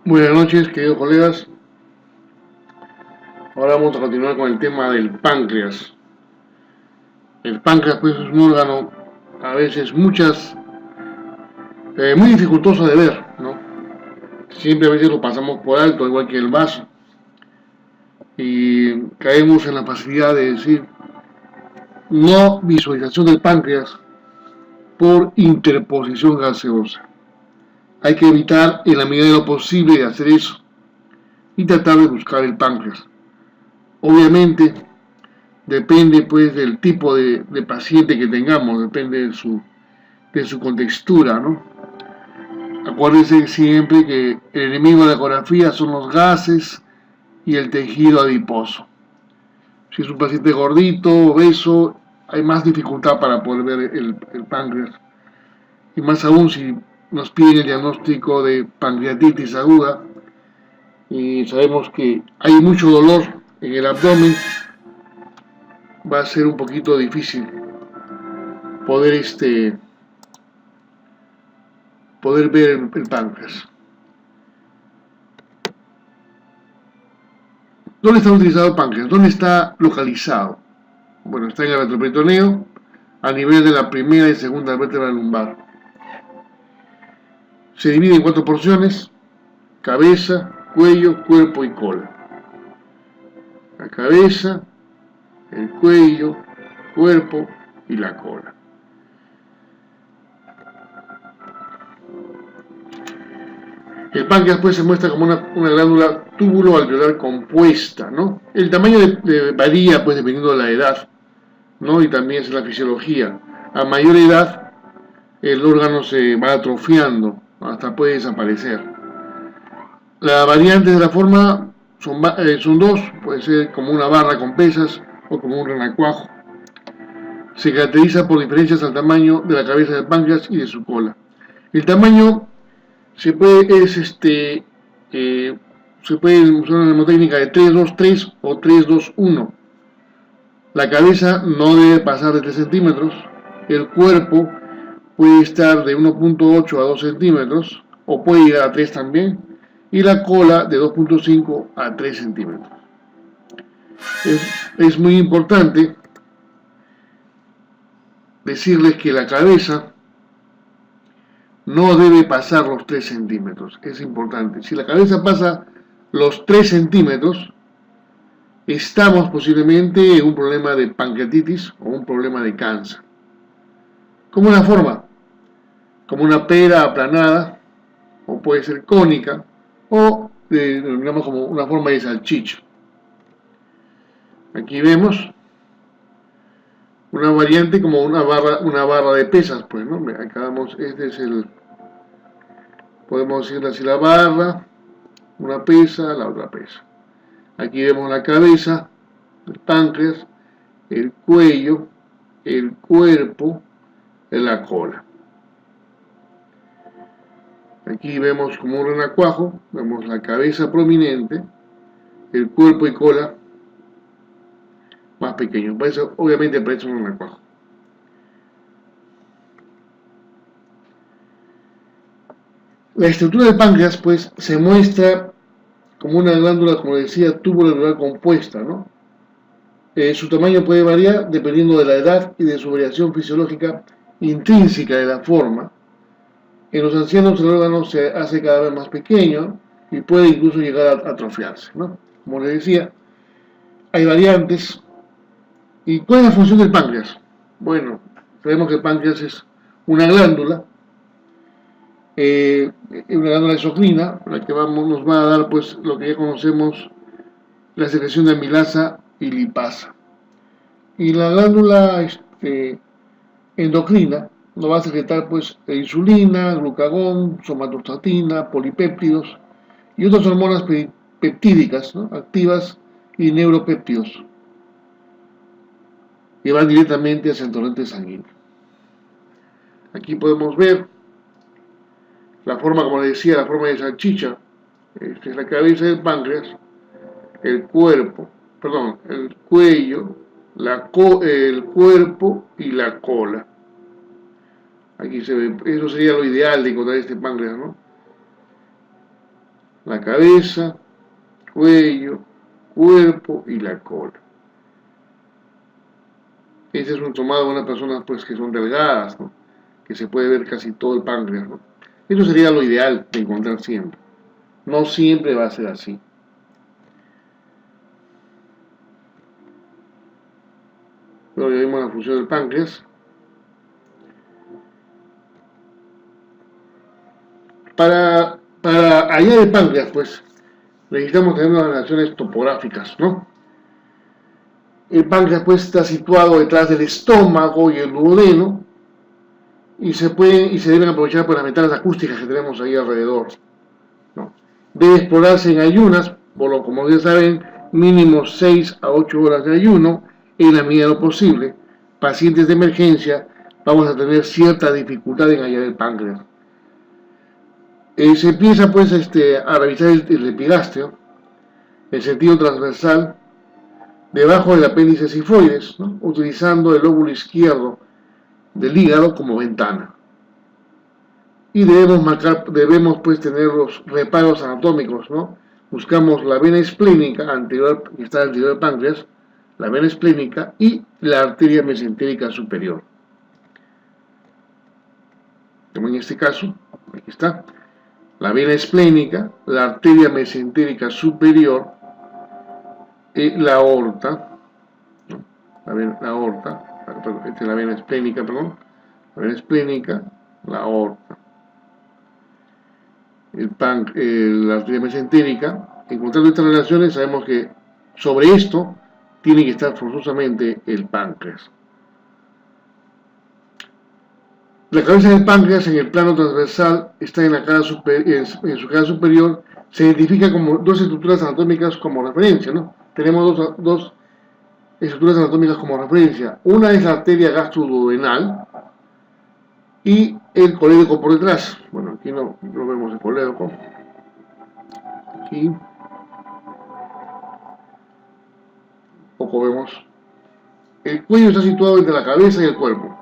Buenas noches, queridos colegas. Ahora vamos a continuar con el tema del páncreas. El páncreas pues, es un órgano a veces muy dificultoso de ver, ¿no? Siempre a veces lo pasamos por alto, igual que el vaso. Y caemos en la facilidad de decir no visualización del páncreas por interposición gaseosa. Hay que evitar en la medida de lo posible de hacer eso y tratar de buscar el páncreas. Obviamente depende pues del tipo de paciente que tengamos, depende de su contextura, ¿no? Acuérdense siempre que el enemigo de la ecografía son los gases y el tejido adiposo. Si es un paciente gordito, obeso, hay más dificultad para poder ver el páncreas. Y más aún si nos piden el diagnóstico de pancreatitis aguda y sabemos que hay mucho dolor en el abdomen, va a ser un poquito difícil poder ver el páncreas. ¿Dónde está utilizado el páncreas? ¿Dónde está localizado? Bueno, está en el retroperitoneo, a nivel de la primera y segunda vértebra lumbar. Se divide en 4 porciones: cabeza, cuello, cuerpo y cola. La cabeza, el cuello, cuerpo y la cola. El páncreas pues se muestra como una glándula túbulo-alveolar compuesta, ¿no? El tamaño varía pues dependiendo de la edad, ¿no? Y también es la fisiología. A mayor edad el órgano se va atrofiando, hasta puede desaparecer. Las variantes de la forma son dos, puede ser como una barra con pesas o como un renacuajo. Se caracteriza por diferencias al tamaño de la cabeza del páncreas y de su cola. El tamaño se puede usar una mnemotécnica de 3-2-3 o 3-2-1. La cabeza no debe pasar de 3 centímetros. El cuerpo puede estar de 1.8 a 2 centímetros o puede llegar a 3 también. Y la cola de 2.5 a 3 centímetros. Es muy importante decirles que la cabeza no debe pasar los 3 centímetros. Es importante. Si la cabeza pasa los 3 centímetros, estamos posiblemente en un problema de pancreatitis o un problema de cáncer. Como una forma, como una pera aplanada, o puede ser cónica, o denominamos como una forma de salchicha. Aquí vemos una variante como una barra de pesas, pues, ¿no? Acá vemos, podemos decirle así, la barra, una pesa, la otra pesa. Aquí vemos la cabeza, el páncreas, el cuello, el cuerpo, la cola. Aquí vemos como un renacuajo, vemos la cabeza prominente, el cuerpo y cola más pequeños. Por eso, obviamente parece un renacuajo. La estructura del páncreas, pues, se muestra como una glándula, como decía, tubular compuesta, ¿no? Su tamaño puede variar dependiendo de la edad y de su variación fisiológica intrínseca de la forma. En los ancianos el órgano se hace cada vez más pequeño y puede incluso llegar a atrofiarse, ¿no? Como les decía, hay variantes. ¿Y cuál es la función del páncreas? Bueno, sabemos que el páncreas es una glándula exocrina, la que nos va a dar pues lo que ya conocemos, la secreción de amilasa y lipasa. Y la glándula endocrina nos va a secretar pues insulina, glucagón, somatostatina, polipéptidos y otras hormonas peptídicas, ¿no? Activas y neuropéptidos que van directamente hacia el torrente sanguíneo. Aquí podemos ver la forma, como les decía, la forma de salchicha. Esta es la cabeza del páncreas, el cuello, el cuerpo y la cola. Aquí se ve, eso sería lo ideal de encontrar este páncreas, ¿no? la cabeza, cuello, cuerpo y la cola. Este es un tomado de unas personas pues que son delgadas, ¿no? Que se puede ver casi todo el páncreas, ¿no? Eso sería lo ideal de encontrar siempre. No siempre va a ser así. Luego ya vimos la función del páncreas. Para hallar el páncreas, pues, necesitamos tener unas relaciones topográficas, ¿no? El páncreas, pues, está situado detrás del estómago y el duodeno, y se deben aprovechar por las ventanas acústicas que tenemos ahí alrededor, ¿no? Debe explorarse en ayunas, como ya saben, mínimo 6 a 8 horas de ayuno, en la medida de lo posible. Pacientes de emergencia, vamos a tener cierta dificultad en hallar el páncreas. Se empieza pues a revisar el epigastrio, el sentido transversal, debajo del apéndice sifoides, ¿no? Utilizando el lóbulo izquierdo del hígado como ventana. Y debemos pues tener los reparos anatómicos, ¿no? Buscamos la vena esplénica anterior, que está anterior al páncreas, la vena esplénica y la arteria mesentérica superior. Como en este caso, aquí está, la vena esplénica, la arteria mesentérica superior y la aorta, ¿no? La vena esplénica, la aorta, la arteria mesentérica. Encontrando estas relaciones, sabemos que sobre esto tiene que estar forzosamente el páncreas. La cabeza del páncreas en el plano transversal está en su cara superior. Se identifica como dos estructuras anatómicas como referencia, ¿no? Tenemos dos estructuras anatómicas como referencia. Una es la arteria gastroduodenal y el colédoco por detrás. Bueno, aquí no vemos el colédoco. Aquí poco vemos. El cuello está situado entre la cabeza y el cuerpo.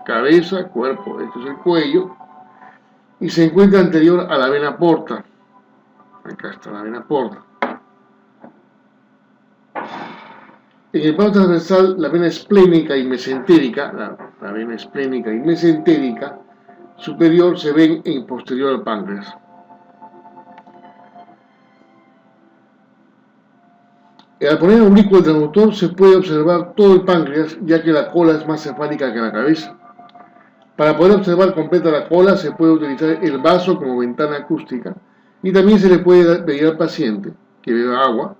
Cabeza, cuerpo, este es el cuello, y se encuentra anterior a la vena porta. Acá está la vena porta. En el plano transversal, la vena esplénica y mesentérica, la vena esplénica y mesentérica superior se ven en posterior al páncreas. Al poner el oblicuo del transductor se puede observar todo el páncreas, ya que la cola es más cefálica que la cabeza. Para poder observar completa la cola se puede utilizar el vaso como ventana acústica y también se le puede pedir al paciente que beba agua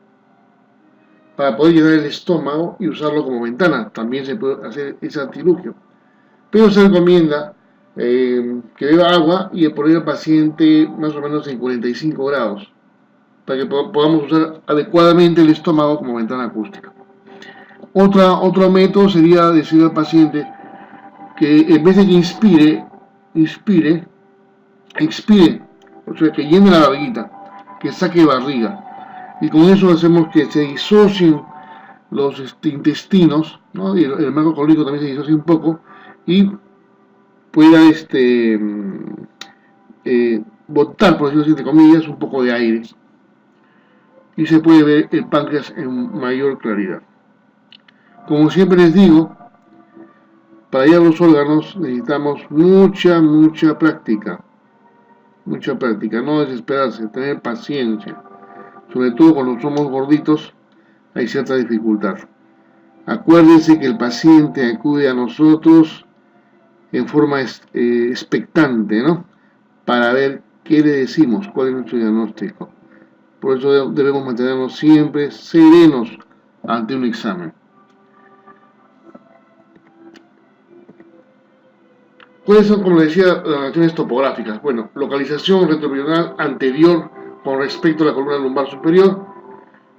para poder llenar el estómago y usarlo como ventana. También se puede hacer ese artilugio. Pero se recomienda que beba agua y poner al paciente más o menos en 45 grados para que podamos usar adecuadamente el estómago como ventana acústica. Otro método sería decir al paciente que en vez de que inspire, expire, o sea, que llene la barriguita, que saque barriga. Y con eso hacemos que se disocien los intestinos, ¿no? Y el marco colónico también se disocia un poco y pueda botar, por decirlo así, entre comillas, un poco de aire. Y se puede ver el páncreas en mayor claridad. Como siempre les digo, para hallar los órganos necesitamos mucha práctica. Mucha práctica, no desesperarse, tener paciencia. Sobre todo cuando somos gorditos hay cierta dificultad. Acuérdense que el paciente acude a nosotros en forma expectante, ¿no? Para ver qué le decimos, cuál es nuestro diagnóstico. Por eso debemos mantenernos siempre serenos ante un examen. ¿Cuáles son, como les decía, las relaciones topográficas? Bueno, localización retroabdominal anterior con respecto a la columna lumbar superior,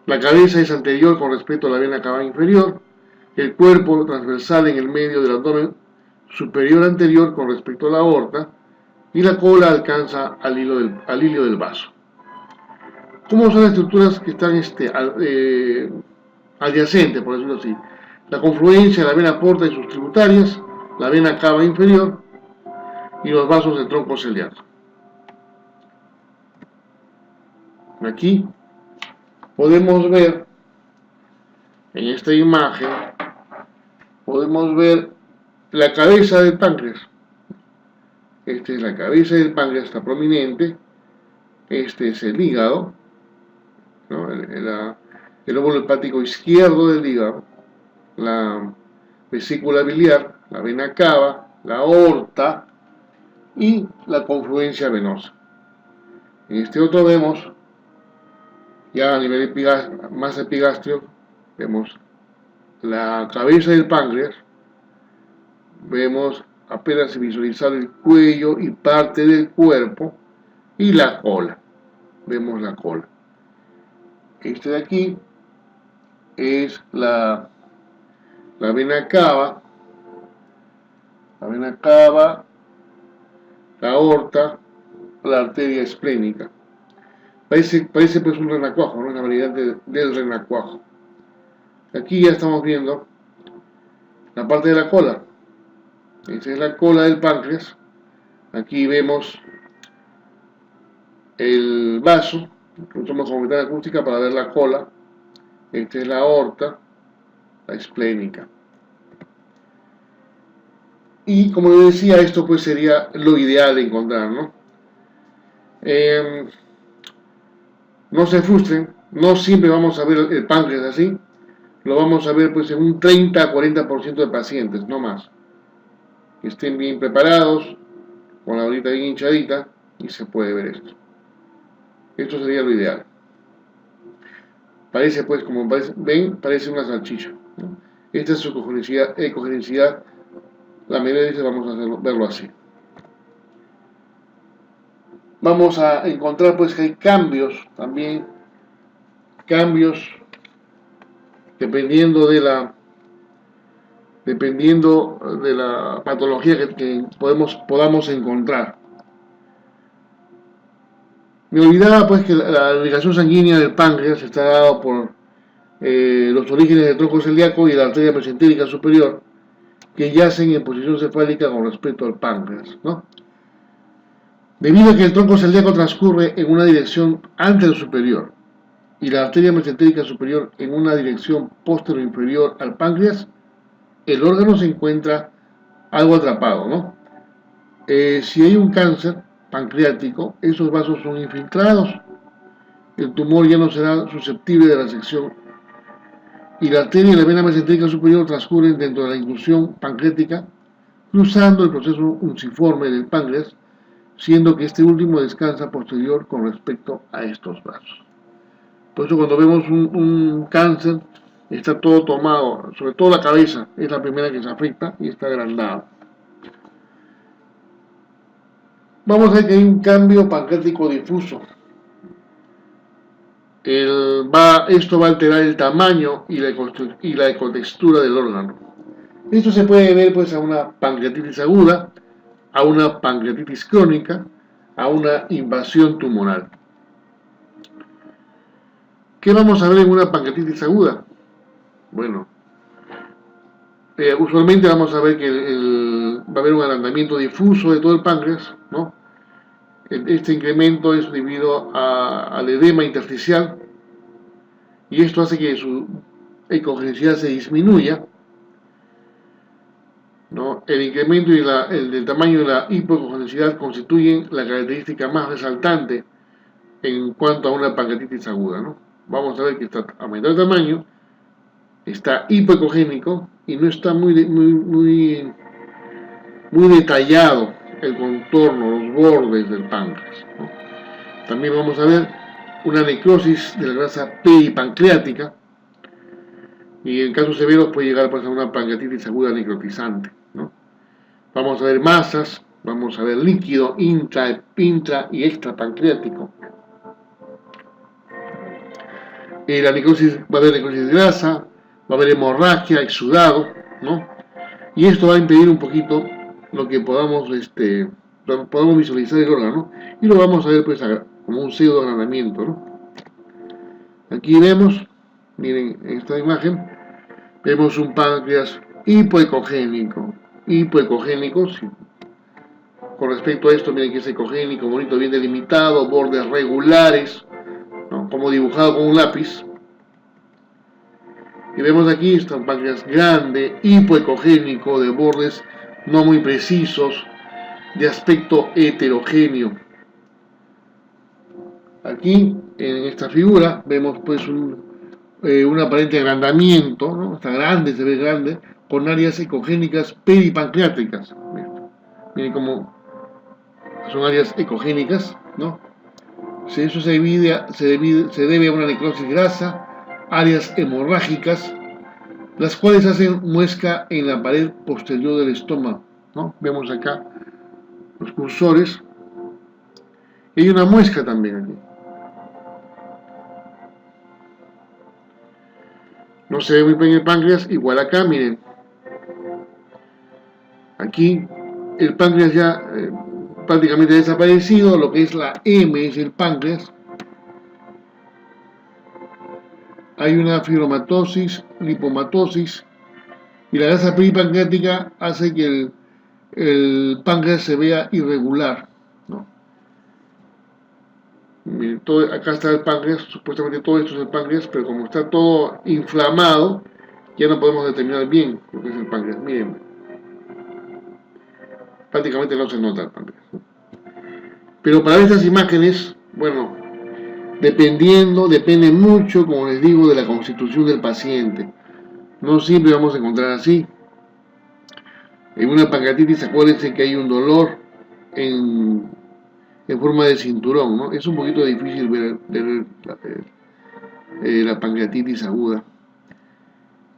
la cabeza es anterior con respecto a la vena cava inferior, el cuerpo transversal en el medio del abdomen superior anterior con respecto a la aorta, y la cola alcanza al hilio del vaso. ¿Cómo son las estructuras que están adyacentes, por decirlo así? La confluencia de la vena porta y sus tributarias, la vena cava inferior y los vasos del tronco ciliar. Aquí podemos ver, en esta imagen, podemos ver la cabeza del páncreas. Esta es la cabeza del páncreas, está prominente. Este es el hígado, ¿no? El óvulo hepático izquierdo del hígado, la vesícula biliar, la vena cava, la aorta y la confluencia venosa. En este otro vemos, ya a nivel más epigastrio, vemos la cabeza del páncreas, vemos apenas visualizar el cuello y parte del cuerpo y la cola. Vemos la cola. Este de aquí es la vena cava, la aorta, la arteria esplénica. Parece pues un renacuajo, ¿no? Una variedad del renacuajo. Aquí ya estamos viendo la parte de la cola. Esta es la cola del páncreas. Aquí vemos el vaso, usamos como ventana acústica para ver la cola. Esta es la aorta, la esplénica. Y como les decía, esto pues sería lo ideal de encontrar, ¿no? No se frustren, no siempre vamos a ver el páncreas así, lo vamos a ver pues en un 30 a 40% de pacientes, no más. Que estén bien preparados, con la bolita bien hinchadita, y se puede ver esto. Esto sería lo ideal. Parece pues, como ven, parece una salchicha, ¿no? Esta es su ecogenicidad. La mayoría de veces vamos a verlo así. Vamos a encontrar pues que hay cambios también, dependiendo de la patología que podamos encontrar. Me olvidaba pues que la irrigación sanguínea del páncreas está dada por los orígenes del tronco celíaco y la arteria mesentérica superior, que yacen en posición cefálica con respecto al páncreas, ¿no? Debido a que el tronco celíaco transcurre en una dirección antero-superior y la arteria mesentérica superior en una dirección postero-inferior al páncreas, el órgano se encuentra algo atrapado, ¿no? Si hay un cáncer pancreático, esos vasos son infiltrados, el tumor ya no será susceptible de la sección y la arteria y la vena mesentérica superior transcurren dentro de la inclusión pancreática, cruzando el proceso unciforme del páncreas, siendo que este último descansa posterior con respecto a estos vasos. Por eso cuando vemos un cáncer, está todo tomado, sobre todo la cabeza, es la primera que se afecta y está agrandada. Vamos a ver que hay un cambio pancreático difuso. Esto va a alterar el tamaño y la ecotextura del órgano. Esto se puede ver pues a una pancreatitis aguda, a una pancreatitis crónica, a una invasión tumoral. ¿Qué vamos a ver en una pancreatitis aguda? Bueno, usualmente vamos a ver que va a haber un agrandamiento difuso de todo el páncreas, ¿no? Este incremento es debido al edema intersticial y esto hace que su ecogenicidad se disminuya, ¿no? El incremento y el tamaño de la hipoecogenicidad constituyen la característica más resaltante en cuanto a una pancreatitis aguda, ¿no? Vamos a ver que está aumentando el tamaño, está hipoecogénico y no está muy detallado el contorno, los bordes del páncreas, ¿no? También vamos a ver una necrosis de la grasa peripancreática y en casos severos puede llegar pues, a una pancreatitis aguda necrotizante, ¿no? Vamos a ver masas, vamos a ver líquido intra y extrapancreático. La necrosis, va a haber necrosis de grasa, va a haber hemorragia, exudado, ¿no? Y esto va a impedir un poquito lo que podamos visualizar el órgano, y lo vamos a ver pues como un pseudo agrandamiento, ¿no? Aquí vemos, miren esta imagen, vemos un páncreas hipoecogénico, sí. Con respecto a esto, miren que es ecogénico, bonito, bien delimitado, bordes regulares, ¿no? como dibujado con un lápiz. Y vemos aquí, está un páncreas grande, hipoecogénico, de bordes no muy precisos, de aspecto heterogéneo. Aquí, en esta figura, vemos pues un aparente agrandamiento, ¿no? Está grande, se ve grande, con áreas ecogénicas peripancreáticas. Miren cómo son áreas ecogénicas, ¿no? Eso se debe a una necrosis grasa, áreas hemorrágicas, las cuales hacen muesca en la pared posterior del estómago, ¿no? Vemos acá los cursores. Y hay una muesca también aquí. No se ve muy bien el páncreas, igual acá, miren. Aquí el páncreas ya prácticamente desaparecido, lo que es la M es el páncreas. Hay una fibromatosis, lipomatosis, y la grasa peripancreática hace que el páncreas se vea irregular, ¿no? Miren, acá está el páncreas, supuestamente todo esto es el páncreas, pero como está todo inflamado, ya no podemos determinar bien lo que es el páncreas. Miren, prácticamente no se nota el páncreas, ¿no? Pero para estas imágenes, bueno, depende mucho, como les digo, de la constitución del paciente. No siempre vamos a encontrar así. En una pancreatitis, acuérdense que hay un dolor en forma de cinturón, ¿no? Es un poquito difícil ver la pancreatitis aguda.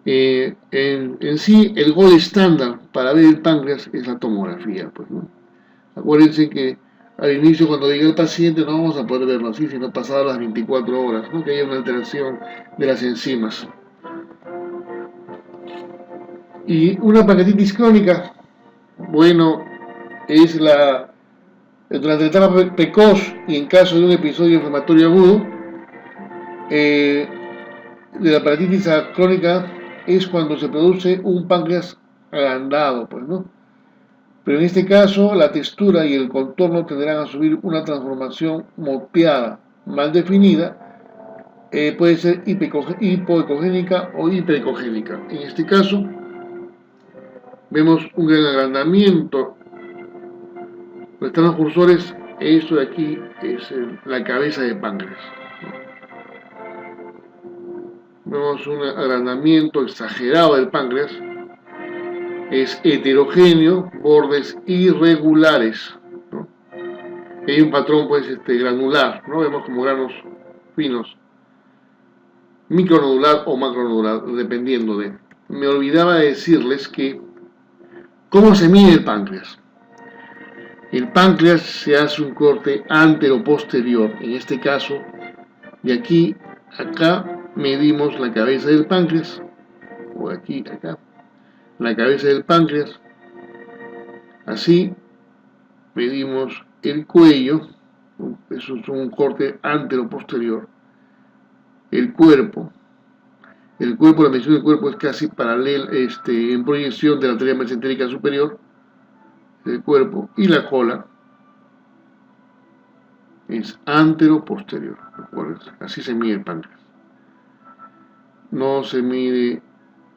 En sí, el gold estándar para ver el páncreas es la tomografía, pues, ¿no? Acuérdense que al inicio, cuando llega el paciente, no vamos a poder verlo así, sino pasadas las 24 horas, ¿no? Que haya una alteración de las enzimas. Y una pancreatitis crónica, bueno, es durante la etapa precoz y en caso de un episodio inflamatorio agudo, de la pancreatitis crónica es cuando se produce un páncreas agrandado, pues, ¿no? Pero en este caso, la textura y el contorno tendrán a subir una transformación moteada, mal definida, puede ser hipoecogénica o hiperecogénica. En este caso, vemos un gran agrandamiento. Donde están los cursores, esto de aquí es la cabeza de páncreas. Vemos un agrandamiento exagerado del páncreas. Es heterogéneo, bordes irregulares, ¿no? Hay un patrón pues granular, ¿no? Vemos como granos finos, micronodular o macronodular, dependiendo de. Me olvidaba de decirles que ¿cómo se mide el páncreas? El páncreas se hace un corte antero-posterior, en este caso, de aquí a acá medimos la cabeza del páncreas, o de aquí a acá, la cabeza del páncreas, así medimos el cuello, eso es un corte antero-posterior, el cuerpo, la medición del cuerpo es casi paralela, en proyección de la arteria mesentérica superior del cuerpo, y la cola es antero-posterior, así se mide el páncreas. No se mide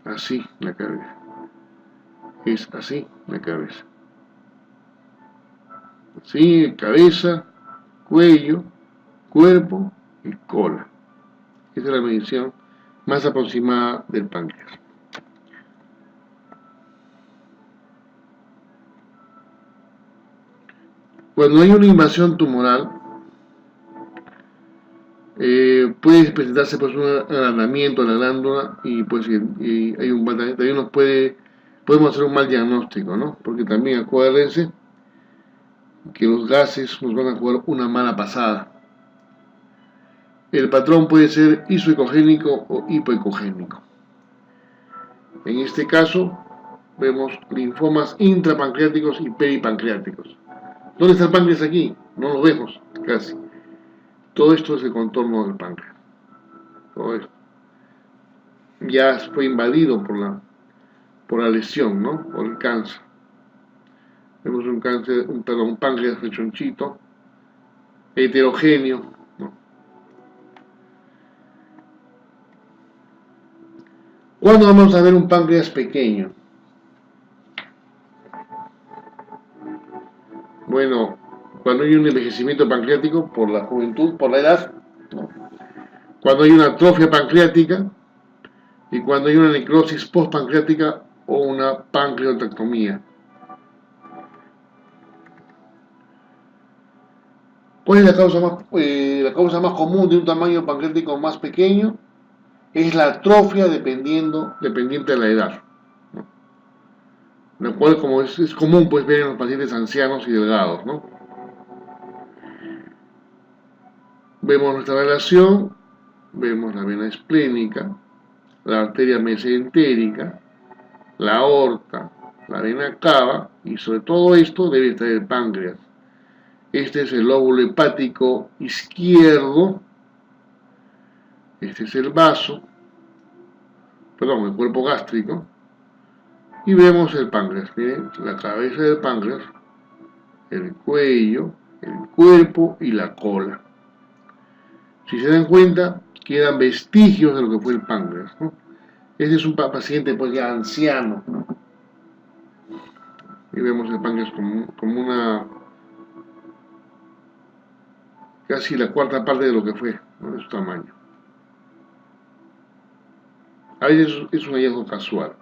así la cabeza, es así la cabeza. Así, cabeza, cuello, cuerpo y cola. Esa es la medición más aproximada del páncreas. Cuando hay una invasión tumoral, puede presentarse pues un agrandamiento de la glándula y pues y hay también podemos hacer un mal diagnóstico, ¿no? Porque también acuérdense que los gases nos van a jugar una mala pasada. El patrón puede ser isoecogénico o hipoecogénico. En este caso, vemos linfomas intrapancreáticos y peripancreáticos. ¿Dónde está el páncreas aquí? No lo vemos casi. Todo esto es el contorno del páncreas. Todo esto. Ya fue invadido por la lesión, ¿no? Por el cáncer. Vemos un páncreas rechonchito, heterogéneo, ¿no? ¿Cuándo vamos a ver un páncreas pequeño? Bueno, cuando hay un envejecimiento pancreático por la juventud, por la edad, ¿no? Cuando hay una atrofia pancreática y cuando hay una necrosis postpancreática o una pancreatectomía. ¿Cuál es la causa más común de un tamaño pancreático más pequeño? Es la atrofia dependiente de la edad, ¿no? Lo cual, como es común, pues ver en los pacientes ancianos y delgados, ¿no? Vemos nuestra relación, vemos la vena esplénica, la arteria mesentérica, la aorta, la vena cava, y sobre todo esto debe estar el páncreas. Este es el lóbulo hepático izquierdo, este es el vaso, el cuerpo gástrico, y vemos el páncreas. Miren, la cabeza del páncreas, el cuello, el cuerpo y la cola. Si se dan cuenta, quedan vestigios de lo que fue el páncreas, ¿no? Este es un paciente pues ya anciano, ¿no? Y vemos el páncreas como una casi la cuarta parte de lo que fue, ¿no? De su tamaño. A veces es un hallazgo casual.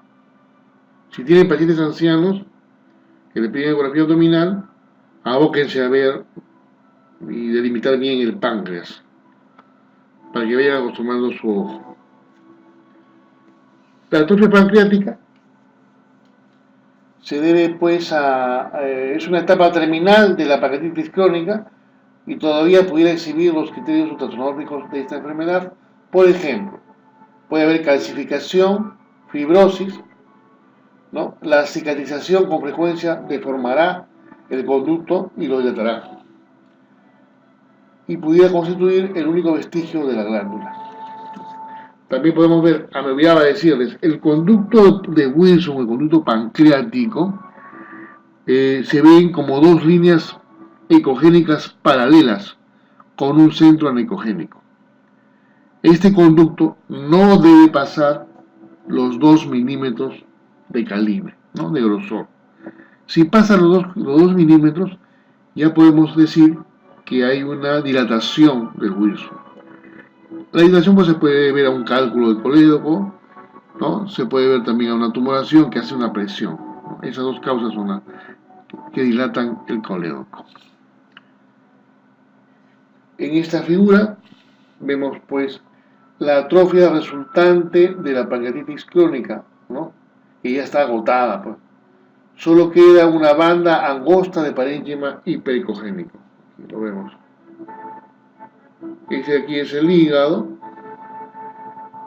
Si tienen pacientes ancianos que le piden ecografía abdominal, abóquense a ver y delimitar bien el páncreas para que vayan acostumbrando su ojo. La atrofia pancreática se debe pues es una etapa terminal de la pancreatitis crónica y todavía pudiera exhibir los criterios ultrasonógrafos de esta enfermedad. Por ejemplo, puede haber calcificación, fibrosis, ¿no? La cicatrización con frecuencia deformará el conducto y lo dilatará, y pudiera constituir el único vestigio de la glándula. También podemos ver, me olvidaba decirles, el conducto de Wilson, el conducto pancreático, se ven como dos líneas ecogénicas paralelas con un centro anecogénico. Este conducto no debe pasar los 2 milímetros de calibre, ¿no? De grosor. Si pasa los 2 milímetros, ya podemos decir que hay una dilatación del Wilson. La dilatación pues se puede ver a un cálculo de colédoco, ¿no? Se puede ver también a una tumoración que hace una presión, ¿no? Esas dos causas son las que dilatan el colédoco. En esta figura vemos pues la atrofia resultante de la pancreatitis crónica, ¿no? Que ya está agotada, pues. Solo queda una banda angosta de parénquima hipericogénico. Aquí lo vemos. Ese aquí es el hígado,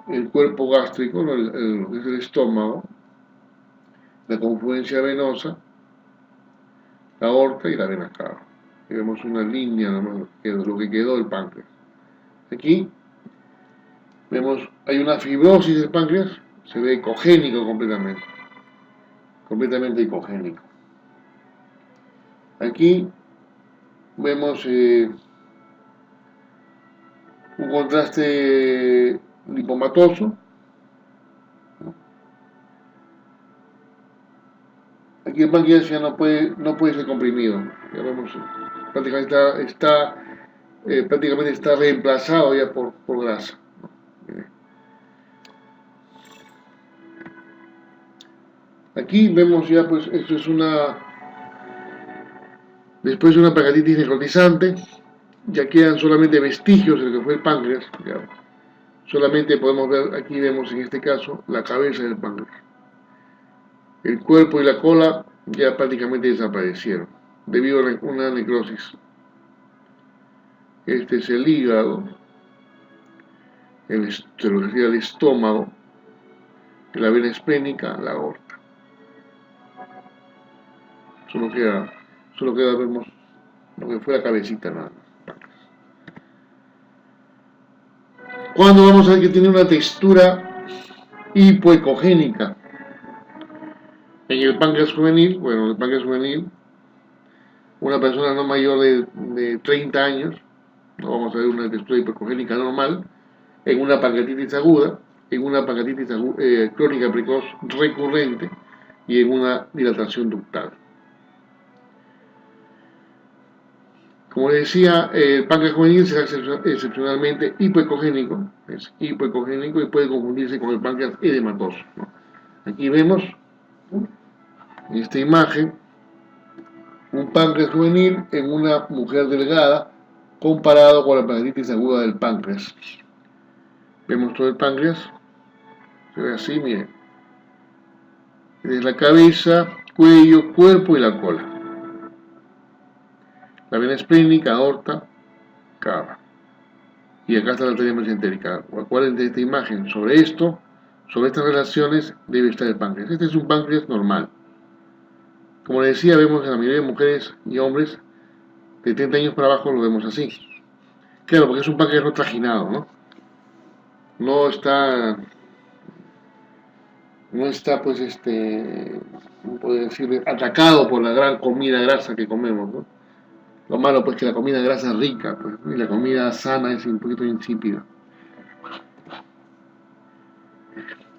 el cuerpo gástrico, ¿no? Lo que es el estómago, la confluencia venosa, la aorta y la vena cava. Aquí vemos una línea nomás de lo que quedó del páncreas. Aquí vemos, hay una fibrosis del páncreas, se ve ecogénico completamente ecogénico. Aquí vemos un contraste lipomatoso. Aquí el páncreas ya no puede ser comprimido. Ya vemos, prácticamente está reemplazado ya por grasa. Aquí vemos ya, pues, esto es después de una pancreatitis necrotizante, ya quedan solamente vestigios de lo que fue el páncreas. Ya. Solamente podemos ver, aquí vemos en este caso, la cabeza del páncreas. El cuerpo y la cola ya prácticamente desaparecieron, debido a una necrosis. Este es el hígado, el estómago, la vena esplénica, la aorta. Solo queda vemos lo que fue la cabecita nada más. ¿Cuándo vamos a ver que tiene una textura hipoecogénica? En el páncreas juvenil, una persona no mayor de 30 años, no vamos a ver una textura hipoecogénica normal, en una pancreatitis aguda, en una pancreatitis crónica precoz recurrente y en una dilatación ductal. Como les decía, el páncreas juvenil será excepcionalmente hipoecogénico, es hipoecogénico y puede confundirse con el páncreas edematoso, ¿no? Aquí vemos en esta imagen un páncreas juvenil en una mujer delgada comparado con la pancreatitis aguda del páncreas. Vemos todo el páncreas, se ve así, miren, desde la cabeza, cuello, cuerpo y la cola. La vena esplénica, aorta, cava. Y acá está la arteria mesentérica. ¿Cuál es esta imagen? Sobre esto, sobre estas relaciones, debe estar el páncreas. Este es un páncreas normal. Como les decía, vemos en la mayoría de mujeres y hombres de 30 años para abajo lo vemos así. Claro, porque es un páncreas no trajinado, ¿no? No está pues, ¿cómo puedo decir? Atacado por la gran comida grasa que comemos, ¿no? Lo malo pues que la comida grasa es rica, pues, y la comida sana es un poquito insípida.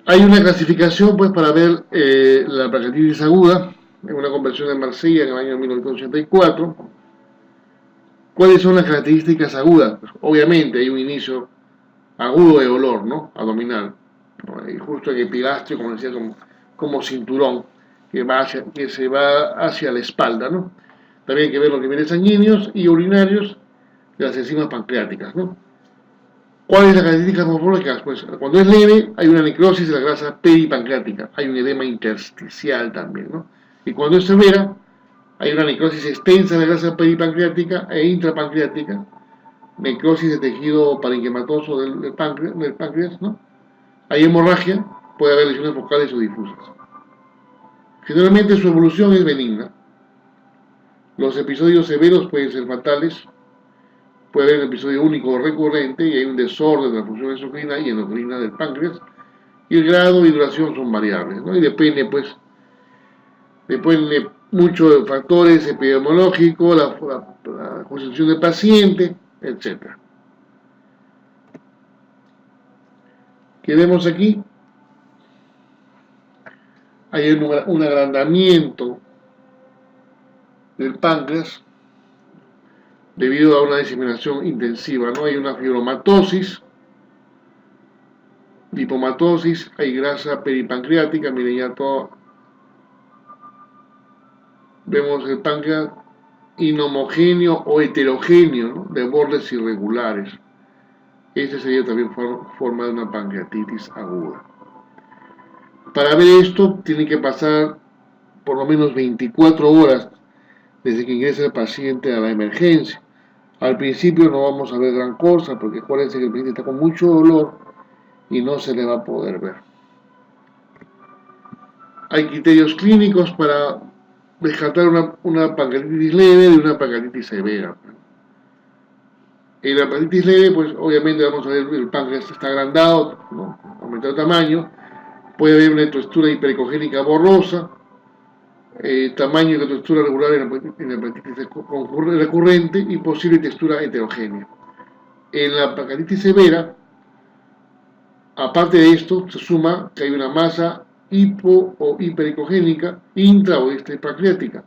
Hay una clasificación pues para ver la pancreatitis aguda, en una convención de Marsella en el año 1984. ¿Cuáles son las características agudas? Pues, obviamente hay un inicio agudo de dolor, ¿no? Abdominal, ¿no? Y justo en el epigastrio, como decía, como cinturón, que se va hacia la espalda, ¿no? También hay que ver los niveles sanguíneos y urinarios de las enzimas pancreáticas, ¿no? ¿Cuál es la característica morfológica? Pues cuando es leve hay una necrosis de la grasa peripancreática, hay un edema intersticial también, ¿no? Y cuando es severa hay una necrosis extensa de la grasa peripancreática e intrapancreática, necrosis de tejido parenquimatoso del páncreas, ¿no? Hay hemorragia, puede haber lesiones focales o difusas. Generalmente su evolución es benigna. Los episodios severos pueden ser fatales, puede haber un episodio único o recurrente y hay un desorden de la función exocrina y endocrina del páncreas, y el grado y duración son variables, ¿no? Y depende mucho de factores epidemiológicos, la constitución del paciente, etc. ¿Qué vemos aquí? Hay un agrandamiento del páncreas debido a una diseminación intensiva, ¿no? Hay una fibromatosis, lipomatosis, hay grasa peripancreática, miren ya todo. Vemos el páncreas inhomogéneo o heterogéneo, ¿no? De bordes irregulares. Este sería también forma de una pancreatitis aguda. Para ver esto, tiene que pasar por lo menos 24 horas desde que ingresa el paciente a la emergencia. Al principio no vamos a ver gran cosa, porque acuérdense que el paciente está con mucho dolor y no se le va a poder ver. Hay criterios clínicos para descartar una pancreatitis leve de una pancreatitis severa. En la pancreatitis leve, pues obviamente vamos a ver el páncreas está agrandado, ¿no? Aumentado de tamaño, puede haber una textura hiperecogénica borrosa, tamaño y textura regular en la pancreatitis recurrente y posible textura heterogénea. En la pancreatitis severa, aparte de esto, se suma que hay una masa hipo o hiperecogénica intra o extrapancreática.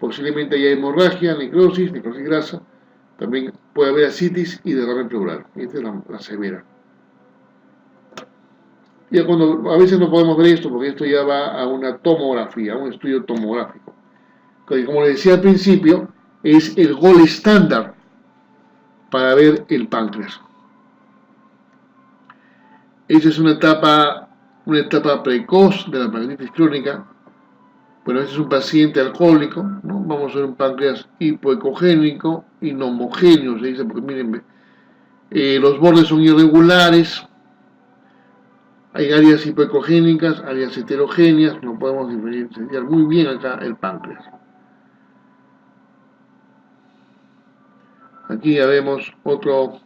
Posiblemente haya hemorragia, necrosis grasa. También puede haber ascitis y derrame pleural. Esta es la severa. Ya cuando a veces no podemos ver esto, porque esto ya va a una tomografía, a un estudio tomográfico. Que, como les decía al principio, es el gold estándar para ver el páncreas. Esa es una etapa precoz de la pancreatitis crónica. Bueno, este es un paciente alcohólico, ¿no? Vamos a ver un páncreas hipoecogénico, inhomogéneo, se dice, porque miren, los bordes son irregulares, hay áreas hipoecogénicas, áreas heterogéneas, no podemos diferenciar muy bien acá el páncreas. Aquí ya vemos otro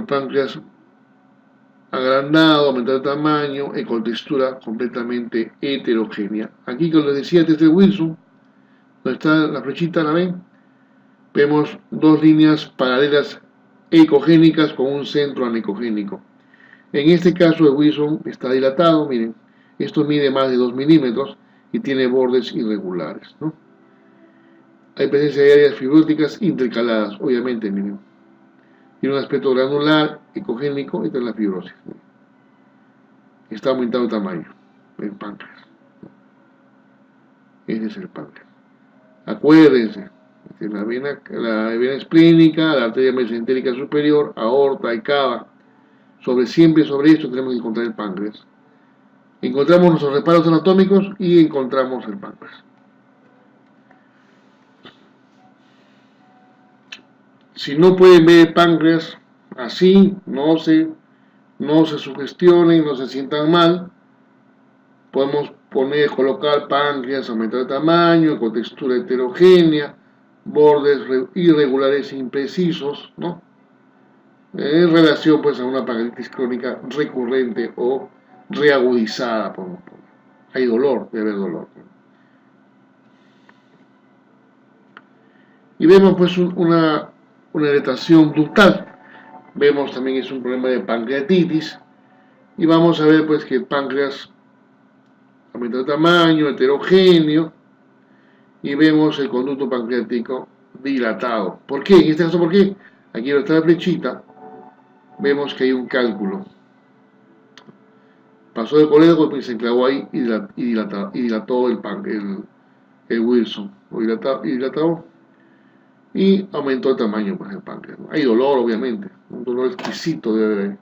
páncreas agrandado, aumentado de tamaño, con textura completamente heterogénea. Aquí, como les decía, este es Wilson, donde está la flechita, ¿la ven? Vemos dos líneas paralelas ecogénicas con un centro anecogénico. En este caso el Wilson está dilatado, miren, esto mide más de 2 milímetros y tiene bordes irregulares, ¿no? Hay presencia de áreas fibróticas intercaladas, obviamente, miren. Tiene un aspecto granular, ecogénico, esta es la fibrosis. Está aumentando el tamaño del páncreas. Ese es el páncreas. Acuérdense, la vena esplénica, la arteria mesentérica superior, aorta y cava. Siempre sobre esto tenemos que encontrar el páncreas. Encontramos nuestros reparos anatómicos y encontramos el páncreas. Si no pueden ver el páncreas así, no se sugestionen, no se sientan mal. Podemos colocar páncreas, aumentar el tamaño, con textura heterogénea, bordes irregulares e imprecisos, ¿no? En relación pues a una pancreatitis crónica recurrente o reagudizada. Hay dolor, debe haber dolor. Y vemos pues una irritación ductal. Vemos también es un problema de pancreatitis. Y vamos a ver pues que el páncreas aumenta el tamaño, heterogéneo. Y vemos el conducto pancreático dilatado. ¿Por qué? En este caso, ¿por qué? Aquí donde está la flechita, vemos que hay un cálculo. Pasó de colédoco y se enclavó ahí y dilató el Wilson. Lo dilató y aumentó el tamaño pues, del páncreas, ¿no? Hay dolor, obviamente, un dolor exquisito debe haber.